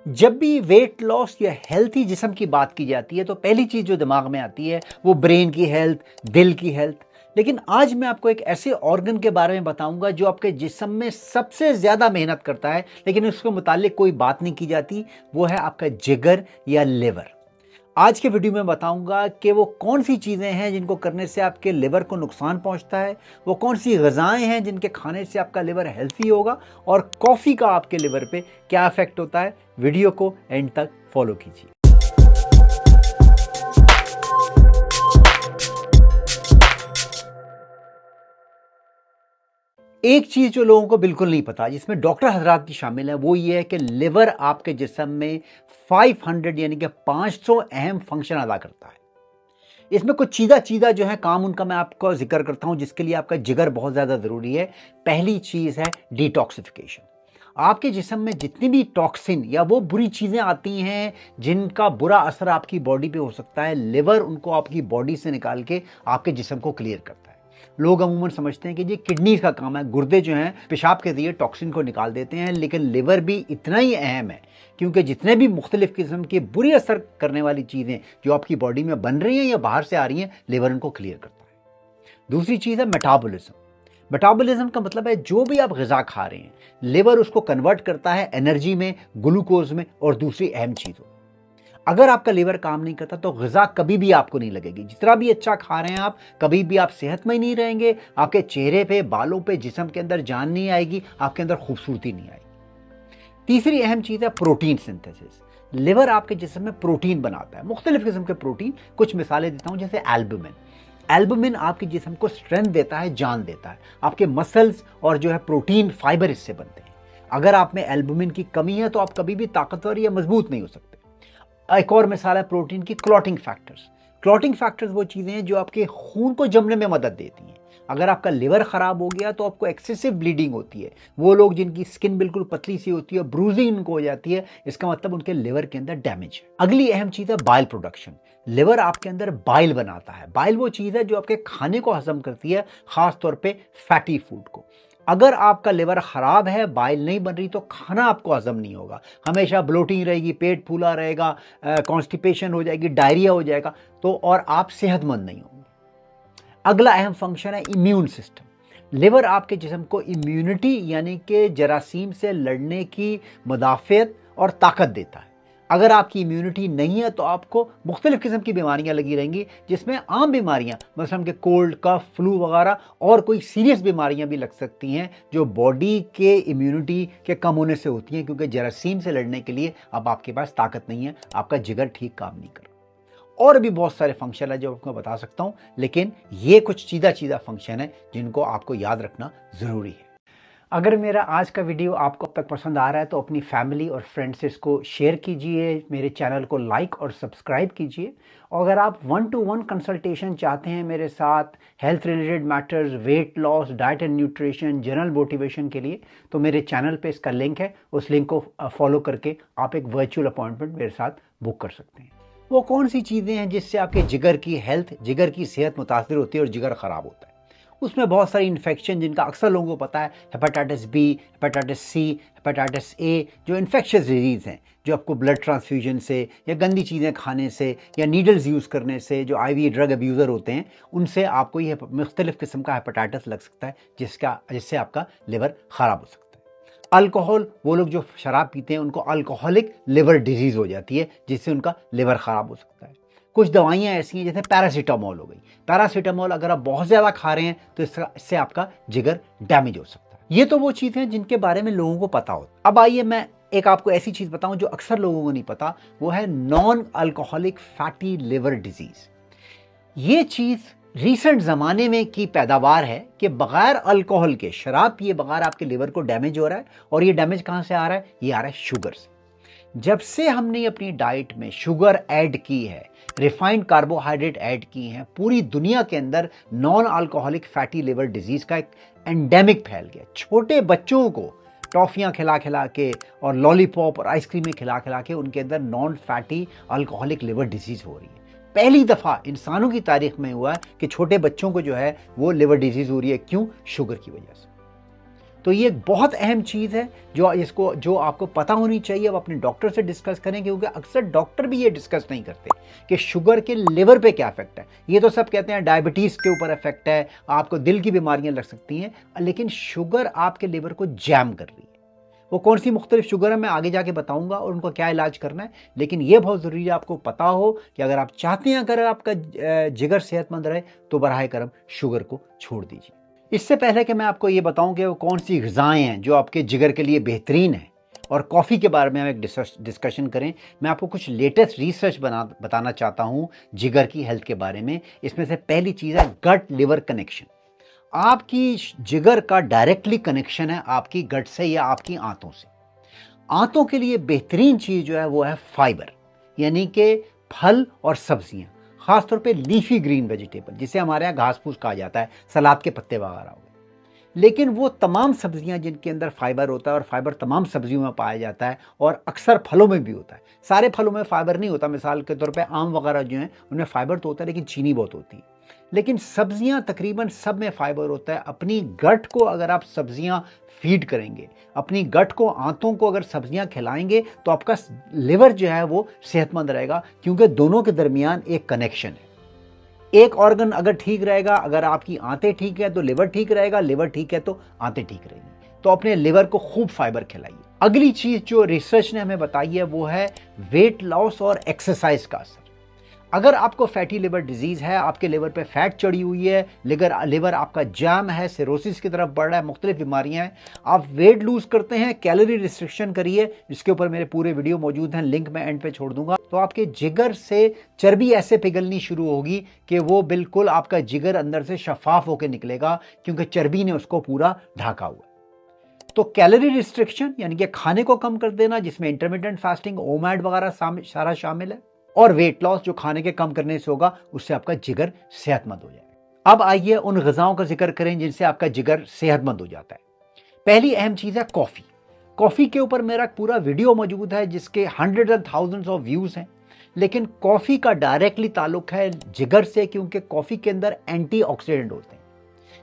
जब भी weight loss या हेल्थी जिस्म की बात की जाती है तो पहली चीज़ जो दिमाग में आती है वो ब्रेन की हेल्थ, दिल की हेल्थ। लेकिन आज मैं आपको एक ऐसे ऑर्गन के बारे में बताऊंगा जो आपके जिस्म में सबसे ज़्यादा मेहनत करता है, लेकिन उसके मुतालिक कोई बात नहीं की जाती। वो है आपका जिगर या लिवर। आज के वीडियो में बताऊंगा कि वो कौन सी चीज़ें हैं जिनको करने से आपके लिवर को नुकसान पहुंचता है, वो कौन सी ग़िज़ाएं हैं जिनके खाने से आपका लिवर हेल्थी होगा, और कॉफ़ी का आपके लिवर पे क्या इफेक्ट होता है। वीडियो को एंड तक फॉलो कीजिए। एक चीज़ जो लोगों को बिल्कुल नहीं पता, जिसमें डॉक्टर हजरात भी शामिल हैं, वो ये है कि लिवर आपके जिस्म में 500 यानी कि 500 अहम फंक्शन अदा करता है। इसमें कुछ चीज़ा चीज़ा जो है काम, उनका मैं आपको जिक्र करता हूं, जिसके लिए आपका जिगर बहुत ज़्यादा ज़रूरी है। पहली चीज़ है डिटॉक्सिफिकेशन। आपके जिस्म में जितनी भी टॉक्सिन या वो बुरी चीज़ें आती हैं जिनका बुरा असर आपकी बॉडी पे हो सकता है, लिवर उनको आपकी बॉडी से निकाल के आपके जिस्म को क्लियर करता है। लोग अमूमन समझते हैं कि ये किडनी का काम है, गुर्दे जो हैं पेशाब के जरिए टॉक्सिन को निकाल देते हैं, लेकिन लिवर भी इतना ही अहम है, क्योंकि जितने भी मुख्तलिफ किस्म की बुरी असर करने वाली चीज़ें जो आपकी बॉडी में बन रही हैं या बाहर से आ रही हैं, लिवर उनको क्लियर करता है। दूसरी चीज़ है मेटाबॉलिज्म। मेटाबॉलिज्म का मतलब है जो भी आप ग़िज़ा खा रहे हैं, लिवर उसको कन्वर्ट करता है एनर्जी में, ग्लूकोज में और दूसरी अहम चीज़ों। अगर आपका लिवर काम नहीं करता तो ग़िज़ा कभी भी आपको नहीं लगेगी। जितना भी अच्छा खा रहे हैं आप, कभी भी आप सेहतमंद नहीं रहेंगे। आपके चेहरे पे, बालों पे, जिस्म के अंदर जान नहीं आएगी, आपके अंदर खूबसूरती नहीं आएगी। तीसरी अहम चीज़ है प्रोटीन सिंथेसिस। लिवर आपके जिस्म में प्रोटीन बनाता है, मुख्तलिफ किस्म के प्रोटीन। कुछ मिसालें देता हूँ, जैसे एल्बुमिन। एल्बुमिन आपके जिस्म को स्ट्रेंथ देता है, जान देता है। आपके मसल्स और जो है प्रोटीन फाइबर इससे बनते हैं। अगर आप में एल्बुमिन की कमी है तो आप कभी भी ताकतवर या मजबूत नहीं हो सकते। एक और मिसाल है प्रोटीन की, क्लॉटिंग फैक्टर्स। क्लॉटिंग फैक्टर्स वो चीज़ें हैं जो आपके खून को जमने में मदद देती हैं। अगर आपका लिवर ख़राब हो गया तो आपको एक्सेसिव ब्लीडिंग होती है। वो लोग जिनकी स्किन बिल्कुल पतली सी होती है, ब्रूजिंग उनको हो जाती है, इसका मतलब उनके लिवर के अंदर डैमेज है। अगली अहम चीज़ है बाइल प्रोडक्शन। लिवर आपके अंदर बाइल बनाता है। बाइल वो चीज़ है जो आपके खाने को हजम करती है, ख़ास तौर पे फैटी फूड को। अगर आपका लिवर ख़राब है, बाइल नहीं बन रही, तो खाना आपको हजम नहीं होगा, हमेशा ब्लोटिंग रहेगी, पेट फूला रहेगा, कॉन्स्टिपेशन हो जाएगी, डायरिया हो जाएगा, तो और आप सेहतमंद नहीं होंगे। अगला अहम फंक्शन है इम्यून सिस्टम। लिवर आपके जिस्म को इम्यूनिटी यानी कि जरासीम से लड़ने की मुदाफ़ियत और ताकत देता है। अगर आपकी इम्यूनिटी नहीं है तो आपको मुख्तलिफ किस्म की बीमारियां लगी रहेंगी, जिसमें आम बीमारियां मसलन के कोल्ड, कफ, फ्लू वगैरह, और कोई सीरियस बीमारियां भी लग सकती हैं जो बॉडी के इम्यूनिटी के कम होने से होती हैं, क्योंकि जरासीम से लड़ने के लिए अब आपके पास ताकत नहीं है, आपका जिगर ठीक काम नहीं कर रहा। और भी बहुत सारे फंक्शन है जो आपको बता सकता हूं, लेकिन ये कुछ सीधा सीधा फंक्शन है जिनको आपको याद रखना ज़रूरी है। अगर मेरा आज का वीडियो आपको अब तक पसंद आ रहा है तो अपनी फैमिली और फ्रेंड्स से इसको शेयर कीजिए, मेरे चैनल को लाइक और सब्सक्राइब कीजिए। और अगर आप 1-to-1 कंसल्टेशन चाहते हैं मेरे साथ, health related matters, weight loss, diet and nutrition, general motivation के लिए, तो मेरे चैनल पे इसका लिंक है। उस लिंक को फॉलो करके आप एक वर्चुअल अपॉइंटमेंट मेरे साथ बुक कर सकते हैं। वो कौन सी चीज़ें हैं जिससे आपके जिगर की हेल्थ, जिगर की सेहत मुतासर होती है और जिगर ख़राब होता है? उसमें बहुत सारी इन्फेक्शन जिनका अक्सर लोगों को पता है, hepatitis B, hepatitis C, hepatitis A, जो इन्फेक्शियस डिजीज़ हैं, जो आपको ब्लड ट्रांसफ्यूजन से या गंदी चीज़ें खाने से या नीडल्स यूज़ करने से, जो आईवी ड्रग अब्यूज़र होते हैं, उनसे आपको ये मुख्तलिफ किस्म का हेपेटाइटिस लग सकता है, जिससे आपका लिवर ख़राब हो सकता है। अल्कोहल, वो लोग जो शराब पीते हैं उनको अल्कोहलिक लिवर डिजीज़ हो जाती है, जिससे उनका लिवर ख़राब हो सकता है। कुछ दवाइयाँ ऐसी हैं जैसे पैरासीटामोल हो गई। पैरासीटामोल अगर आप बहुत ज़्यादा खा रहे हैं तो इससे आपका जिगर डैमेज हो सकता है। ये तो वो चीज़ हैं जिनके बारे में लोगों को पता होता। अब आइए मैं एक आपको ऐसी चीज़ बताऊं जो अक्सर लोगों को नहीं पता, वो है non alcoholic fatty liver disease. ये चीज़ रिसेंट ज़माने में की पैदावार है कि बग़ैर अल्कोहल के, शराब पिए बग़ैर आपके लिवर को डैमेज हो रहा है। और ये डैमेज कहाँ से आ रहा है? ये आ रहा है शुगर से। जब से हमने अपनी डाइट में शुगर ऐड की है, रिफाइंड कार्बोहाइड्रेट ऐड की हैं, पूरी दुनिया के अंदर non alcoholic fatty liver disease का एक एंडेमिक फैल गया। छोटे बच्चों को टॉफ़ियाँ खिला खिला के और लॉलीपॉप और आइसक्रीमें खिला खिला के उनके अंदर non fatty alcoholic liver disease हो रही है। पहली दफ़ा इंसानों की तारीख में हुआ है कि छोटे बच्चों को जो है वो लिवर डिजीज़ हो रही है। क्यों? शुगर की वजह से। तो ये एक बहुत अहम चीज़ है जो आपको पता होनी चाहिए। अब अपने डॉक्टर से डिस्कस करें, क्योंकि अक्सर डॉक्टर भी ये डिस्कस नहीं करते कि शुगर के लिवर पे क्या इफेक्ट है। ये तो सब कहते हैं डायबिटीज़ के ऊपर इफेक्ट है, आपको दिल की बीमारियां लग सकती हैं, लेकिन शुगर आपके लिवर को जैम कर रही है। वो कौन सी मुख्तलिफ शुगर है मैं आगे जाके बताऊंगा और उनको क्या इलाज करना है, लेकिन ये बहुत ज़रूरी है आपको पता हो कि अगर आप चाहते हैं अगर आपका जिगर सेहतमंद रहे तो बराह करम शुगर को छोड़ दीजिए। इससे पहले कि मैं आपको ये बताऊं कि वो कौन सी ग़िज़ाएँ हैं जो आपके जिगर के लिए बेहतरीन है और कॉफ़ी के बारे में हम एक डिस्कशन करें, मैं आपको कुछ लेटेस्ट रिसर्च बताना चाहता हूँ जिगर की हेल्थ के बारे में। इसमें से पहली चीज़ है गट लिवर कनेक्शन। आपकी जिगर का डायरेक्टली कनेक्शन है आपकी गट से या आपकी आंतों से। आंतों के लिए बेहतरीन चीज़ जो है वो है फाइबर, यानी कि फल और सब्जियां, खासतौर पे लीफी ग्रीन वेजिटेबल, जिसे हमारे यहाँ घास फूस कहा जाता है, सलाद के पत्ते वगैरह हो गए। लेकिन वो तमाम सब्जियां जिनके अंदर फाइबर होता है, और फाइबर तमाम सब्जियों में पाया जाता है और अक्सर फलों में भी होता है। सारे फलों में फाइबर नहीं होता, मिसाल के तौर पे आम वगैरह जो हैं उनमें फाइबर तो होता है लेकिन चीनी बहुत होती है। लेकिन सब्जियां तकरीबन सब में फाइबर होता है। अपनी गट को अगर आप सब्जियां फीड करेंगे, अपनी गट को, आंतों को अगर सब्जियां खिलाएंगे तो आपका लिवर जो है वो सेहतमंद रहेगा, क्योंकि दोनों के दरमियान एक कनेक्शन है। एक ऑर्गन अगर ठीक रहेगा, अगर आपकी आंतें ठीक है तो लिवर ठीक रहेगा, लिवर ठीक है तो आंतें ठीक रहेंगी। तो अपने लिवर को खूब फाइबर खिलाइए। अगली चीज जो रिसर्च ने हमें बताई है वो है वेट लॉस और एक्सरसाइज का असर। अगर आपको फैटी लिवर डिजीज है, आपके लिवर पे फैट चढ़ी हुई है, लिवर आपका जैम है, सिरोसिस की तरफ बढ़ रहा है, मुख्तलिफ बीमारियां हैं, आप वेट लूज करते हैं, कैलोरी रिस्ट्रिक्शन करिए, इसके ऊपर मेरे पूरे वीडियो मौजूद हैं, लिंक मैं एंड पे छोड़ दूंगा। तो आपके जिगर से चर्बी ऐसे पिघलनी शुरू होगी कि वो बिल्कुल आपका जिगर अंदर से शफाफ होकर निकलेगा, क्योंकि चर्बी ने उसको पूरा ढाका हुआ। तो कैलोरी रिस्ट्रिक्शन यानी कि खाने को कम कर देना, जिसमें इंटरमिटेंट फास्टिंग, ओमैड वगैरह सारा शामिल है, और वेट लॉस जो खाने के कम करने से होगा, उससे आपका जिगर सेहतमंद हो जाएगा। अब आइए उन ग़िज़ाओं का जिक्र करें जिनसे आपका जिगर सेहतमंद हो जाता है। पहली अहम चीज़ है कॉफ़ी। कॉफ़ी के ऊपर मेरा पूरा वीडियो मौजूद है जिसके hundred and thousands of views हैं, लेकिन कॉफ़ी का डायरेक्टली ताल्लुक है जिगर से, क्योंकि कॉफ़ी के अंदर एंटीऑक्सीडेंट होते हैं।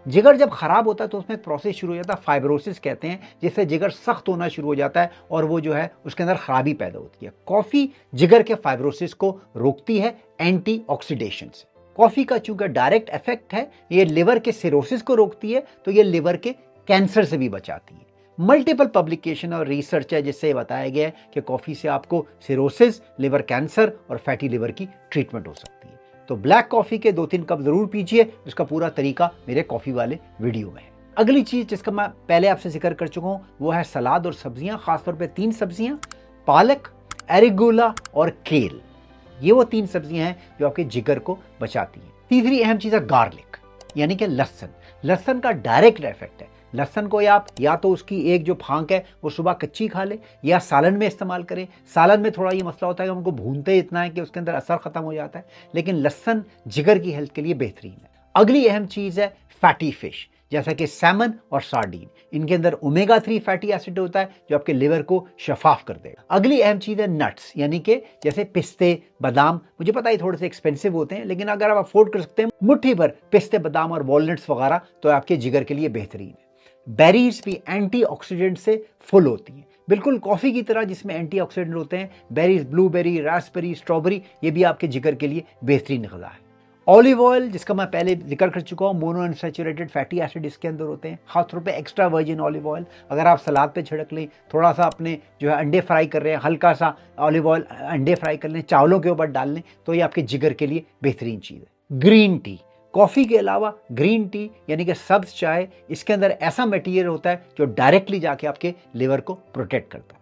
जिगर जब खराब होता है तो उसमें एक प्रोसेस शुरू हो जाता है, फाइब्रोसिस कहते हैं, जिससे जिगर सख्त होना शुरू हो जाता है और वो जो है उसके अंदर खराबी पैदा होती है। कॉफी जिगर के फाइब्रोसिस को रोकती है एंटीऑक्सीडेशन से। कॉफी का चूंकि डायरेक्ट इफेक्ट है, ये लिवर के सिरोसिस को रोकती है, तो ये लिवर के कैंसर से भी बचाती है। मल्टीपल पब्लिकेशन और रिसर्च है जिससे बताया गया है कि कॉफी से आपको सिरोसिस, लिवर कैंसर और फैटी लिवर की ट्रीटमेंट हो सकती है। तो ब्लैक कॉफी के 2-3 कप जरूर पीजिए, इसका पूरा तरीका मेरे कॉफी वाले वीडियो में है। अगली चीज जिसका मैं पहले आपसे जिक्र कर चुका हूं वो है सलाद और सब्जियां, खासतौर पे 3 सब्जियां, पालक, एरिगोला और केल। ये वो 3 सब्जियां हैं जो आपके जिगर को बचाती हैं। तीसरी अहम चीज है गार्लिक, यानी कि लहसुन। लहसुन का डायरेक्ट इफेक्ट है। लहसुन को आप या तो उसकी एक जो फांक है वो सुबह कच्ची खा ले, या सालन में इस्तेमाल करें। सालन में थोड़ा ये मसला होता है कि उनको भूनते इतना है कि उसके अंदर असर खत्म हो जाता है, लेकिन लहसुन जिगर की हेल्थ के लिए बेहतरीन है। अगली अहम चीज है फैटी फिश, जैसा कि सैमन और सार्डीन। इनके अंदर ओमेगा 3 फैटी एसिड होता है जो आपके लिवर को शफाफ कर देगा। अगली अहम चीज है नट्स, यानी कि जैसे पिस्ते, बादाम। मुझे पता है थोड़े से एक्सपेंसिव होते हैं, लेकिन अगर आप अफोर्ड कर सकते हैं मुट्ठी भर पिस्ते, बादाम और वॉलनट्स वगैरह, तो आपके जिगर के लिए बेहतरीन है। बेरीज भी एंटीऑक्सीडेंट से फुल होती हैं, बिल्कुल कॉफी की तरह जिसमें एंटीऑक्सीडेंट होते हैं। बेरीज, ब्लूबेरी, रास्पबेरी, स्ट्रॉबेरी, ये भी आपके जिगर के लिए बेहतरीन ग़िज़ा है। ऑलिव ऑयल, जिसका मैं पहले जिक्र कर चुका हूँ, मोनोअनसैचुरेटेड फैटी एसिड इसके अंदर होते हैं, खासतौर पे एक्स्ट्रा वर्जिन ऑलिव ऑयल। अगर आप सलाद पे छिड़क लें, थोड़ा सा अपने जो है अंडे फ्राई कर रहे हैं, हल्का सा ऑलिव ऑयल अंडे फ्राई कर लें, चावलों के ऊपर डाल लें, तो ये आपके जिगर के लिए बेहतरीन चीज़ है। ग्रीन टी, कॉफ़ी के अलावा ग्रीन टी यानी कि सब्ज चाय, इसके अंदर ऐसा मटेरियल होता है जो डायरेक्टली जाके आपके लिवर को प्रोटेक्ट करता है।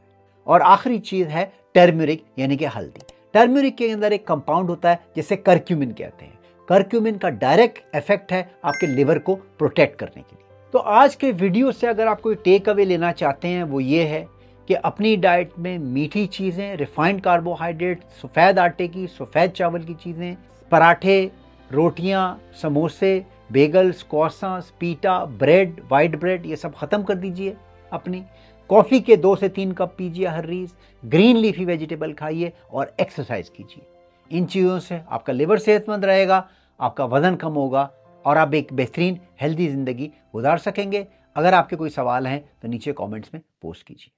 और आखिरी चीज़ है टर्मरिक, यानी कि हल्दी। टर्मरिक के अंदर एक कंपाउंड होता है जिसे करक्यूमिन कहते हैं। करक्यूमिन का डायरेक्ट इफेक्ट है आपके लिवर को प्रोटेक्ट करने के लिए। तो आज के वीडियो से अगर आप कोई टेक अवे लेना चाहते हैं वो ये है कि अपनी डाइट में मीठी चीज़ें, रिफाइंड कार्बोहाइड्रेट, सफ़ेद आटे की, सफ़ेद चावल की चीज़ें, पराठे, रोटियां, समोसे, बेगल्स, क्रॉissants, पीटा, ब्रेड, वाइट ब्रेड, ये सब ख़त्म कर दीजिए। अपनी कॉफ़ी के 2 से 3 कप पीजिए हर रोज़। ग्रीन लीफी वेजिटेबल खाइए और एक्सरसाइज कीजिए। इन चीज़ों से आपका लिवर सेहतमंद रहेगा, आपका वज़न कम होगा और आप एक बेहतरीन हेल्दी ज़िंदगी गुजार सकेंगे। अगर आपके कोई सवाल हैं तो नीचे कमेंट्स में पोस्ट कीजिए।